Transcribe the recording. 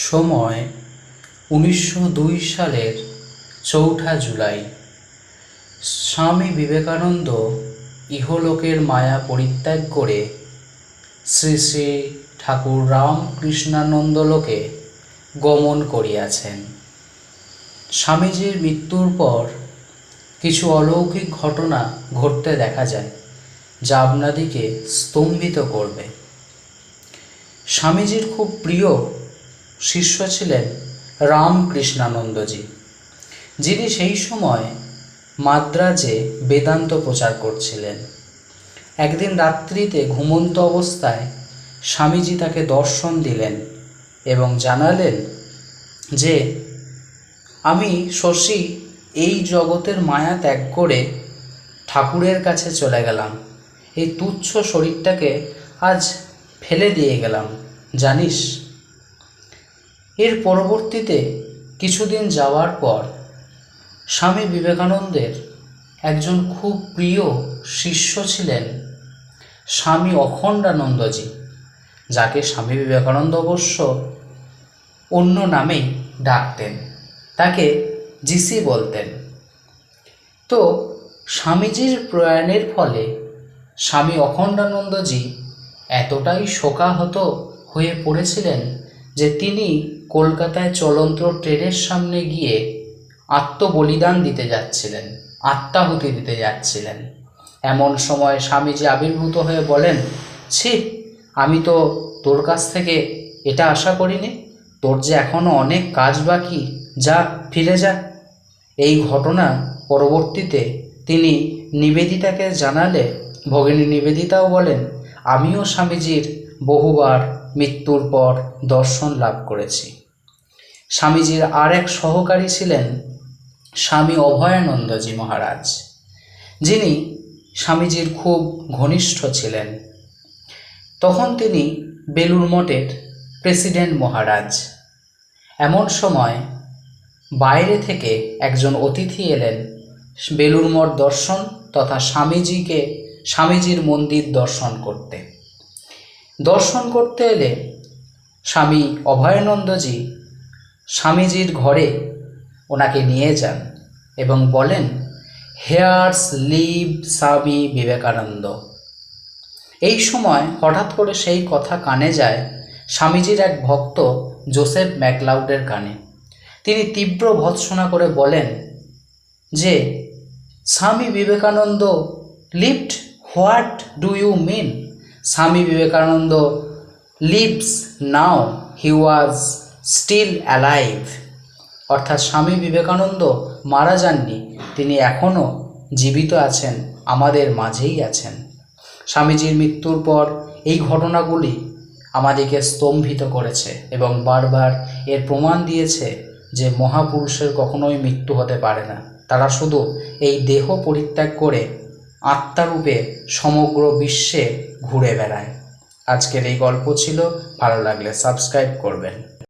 সময় 1902 সালের 4 জুলাই। স্বামী বিবেকানন্দ ইহলোকের মায়া পরিত্যাগ করে শ্রী শ্রী ঠাকুর রামকৃষ্ণানন্দলোকে গমন করিয়াছেন। স্বামীজির মৃত্যুর পর কিছু অলৌকিক ঘটনা ঘটতে দেখা যায়, যা আপনাদিকে স্তম্ভিত করবে। স্বামীজির খুব প্রিয় শিষ্য ছিলেন রামকৃষ্ণানন্দজি, যিনি সেই সময় মাদ্রাজে বেদান্ত প্রচার করছিলেন। একদিন রাত্রিতে ঘুমন্ত অবস্থায় স্বামীজি তাকে দর্শন দিলেন এবং জানালেন যে আমি শশী এই জগতের মায়া ত্যাগ করে ঠাকুরের কাছে চলে গেলাম। এই তুচ্ছ শরীরটাকে আজ ফেলে দিয়ে গেলাম, জানিস। এর পরবর্তীতে কিছুদিন যাওয়ার পর স্বামী বিবেকানন্দের একজন খুব প্রিয় শিষ্য ছিলেন স্বামী অখণ্ডানন্দজি, যাকে স্বামী বিবেকানন্দ অবশ্য অন্য নামেই ডাকতেন, তাকে জিসি বলতেন। তো স্বামীজির প্রয়াণের ফলে স্বামী অখণ্ডানন্দজি এতটাই শোকাহত হয়ে পড়েছিলেন যে তিনি কলকাতায় চলন্ত ট্রেনের সামনে গিয়ে আত্মবলিদান দিতে যাচ্ছিলেন, আত্মাহুতি দিতে যাচ্ছিলেন। এমন সময় স্বামীজি আবির্ভূত হয়ে বলেন, ছি, আমি তো তোর কাছ থেকে এটা আশা করিনি, তোর যে এখনও অনেক কাজ বাকি, যা ফিরে যা। এই ঘটনা পরবর্তীতে তিনি নিবেদিতাকে জানালে ভগিনী নিবেদিতাও বলেন, আমিও স্বামীজির বহুবার মৃত্যুর পর দর্শন লাভ করেছি। স্বামীজির আর এক সহকারী ছিলেন স্বামী অভয়ানন্দজি মহারাজ, যিনি স্বামীজির খুব ঘনিষ্ঠ ছিলেন। তখন তিনি বেলুড় মঠের প্রেসিডেন্ট মহারাজ। এমন সময় বাইরে থেকে একজন অতিথি এলেন বেলুড় মঠ দর্শন তথা স্বামীজির মন্দির দর্শন করতে এলে স্বামী অভয়ানন্দজি স্বামীজির ঘরে ওনাকে নিয়ে যান এবং বলেন, হেয়ার্স লিভ স্বামী বিবেকানন্দ। এই সময় হঠাৎ করে সেই কথা কানে যায় স্বামীজির এক ভক্ত জোসেফ ম্যাকলাউডের কানে। তিনি তীব্র ভর্ৎসনা করে বলেন যে Swami Vivekananda lived, what do you mean? Swami Vivekananda lives now, he was still alive. অর্থাৎ স্বামী বিবেকানন্দ মারা যাননি, তিনি এখনও জীবিত আছেন, আমাদের মাঝেই আছেন। স্বামীজির মৃত্যুর পর এই ঘটনাগুলি আমাদেরকে স্তম্ভিত করেছে এবং বারবার এর প্রমাণ দিয়েছে যে মহাপুরুষের কখনোই মৃত্যু হতে পারে না। তারা শুধু এই দেহ পরিত্যাগ করে আত্মারূপে সমগ্র বিশ্বে ঘুরে বেড়ায়। আজকের এই গল্প ছিল, ভালো লাগলে সাবস্ক্রাইব করবেন।